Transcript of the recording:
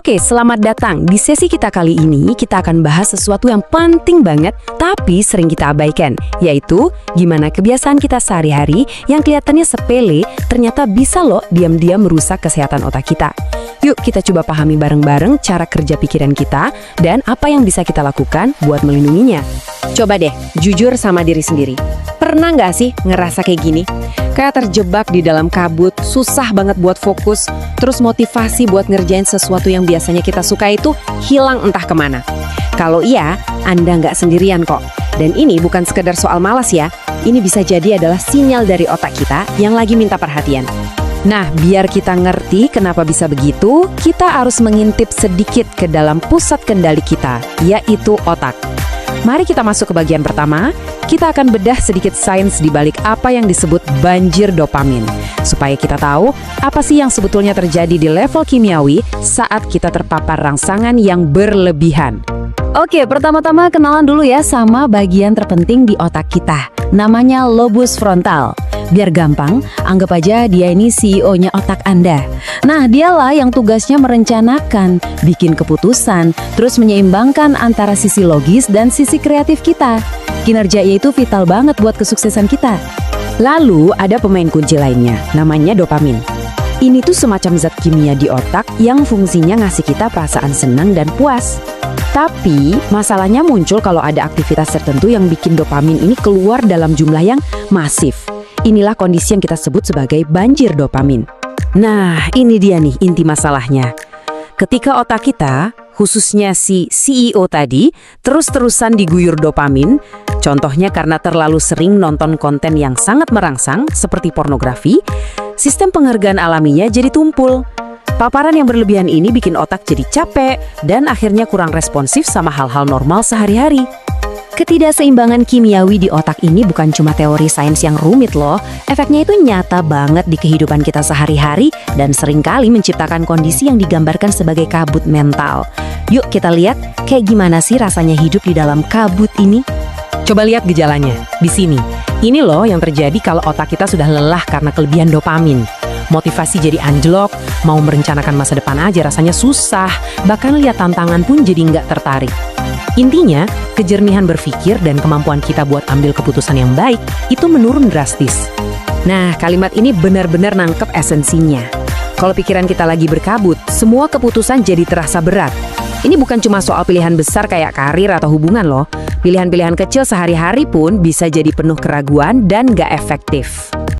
Oke, selamat datang. Di sesi kita kali ini, kita akan bahas sesuatu yang penting banget, tapi sering kita abaikan, yaitu gimana kebiasaan kita sehari-hari yang kelihatannya sepele, ternyata bisa loh diam-diam merusak kesehatan otak kita. Yuk kita coba pahami bareng-bareng cara kerja pikiran kita dan apa yang bisa kita lakukan buat melindunginya. Coba deh, jujur sama diri sendiri. Pernah nggak sih ngerasa kayak gini? Kayak terjebak di dalam kabut, susah banget buat fokus, terus motivasi buat ngerjain sesuatu yang biasanya kita suka itu hilang entah kemana. Kalau iya, Anda nggak sendirian kok. Dan ini bukan sekedar soal malas ya, ini bisa jadi adalah sinyal dari otak kita yang lagi minta perhatian. Nah, biar kita ngerti kenapa bisa begitu, kita harus mengintip sedikit ke dalam pusat kendali kita, yaitu otak. Mari kita masuk ke bagian pertama. Kita akan bedah sedikit sains di balik apa yang disebut banjir dopamin, supaya kita tahu apa sih yang sebetulnya terjadi di level kimiawi saat kita terpapar rangsangan yang berlebihan. Oke, pertama-tama kenalan dulu ya sama bagian terpenting di otak kita. Namanya lobus frontal. Biar gampang, anggap aja dia ini CEO-nya otak Anda. Nah, dialah yang tugasnya merencanakan, bikin keputusan, terus menyeimbangkan antara sisi logis dan sisi kreatif kita. Kinerjanya itu vital banget buat kesuksesan kita. Lalu ada pemain kunci lainnya, namanya dopamin. Ini tuh semacam zat kimia di otak yang fungsinya ngasih kita perasaan senang dan puas. Tapi masalahnya muncul kalau ada aktivitas tertentu yang bikin dopamin ini keluar dalam jumlah yang masif. Inilah kondisi yang kita sebut sebagai banjir dopamin. Nah, ini dia nih inti masalahnya. Ketika otak kita, khususnya si CEO tadi, terus-terusan diguyur dopamin, contohnya karena terlalu sering nonton konten yang sangat merangsang seperti pornografi, sistem penghargaan alaminya jadi tumpul. Paparan yang berlebihan ini bikin otak jadi capek dan akhirnya kurang responsif sama hal-hal normal sehari-hari. Ketidakseimbangan kimiawi di otak ini bukan cuma teori sains yang rumit loh. Efeknya itu nyata banget di kehidupan kita sehari-hari dan seringkali menciptakan kondisi yang digambarkan sebagai kabut mental. Yuk kita lihat kayak gimana sih rasanya hidup di dalam kabut ini. Coba lihat gejalanya di sini. Ini loh yang terjadi kalau otak kita sudah lelah karena kelebihan dopamin. Motivasi jadi anjlok, mau merencanakan masa depan aja rasanya susah, bahkan lihat tantangan pun jadi nggak tertarik. Intinya, kejernihan berpikir dan kemampuan kita buat ambil keputusan yang baik itu menurun drastis. Nah, kalimat ini benar-benar nangkep esensinya. Kalau pikiran kita lagi berkabut, semua keputusan jadi terasa berat. Ini bukan cuma soal pilihan besar kayak karir atau hubungan loh. Pilihan-pilihan kecil sehari-hari pun bisa jadi penuh keraguan dan nggak efektif.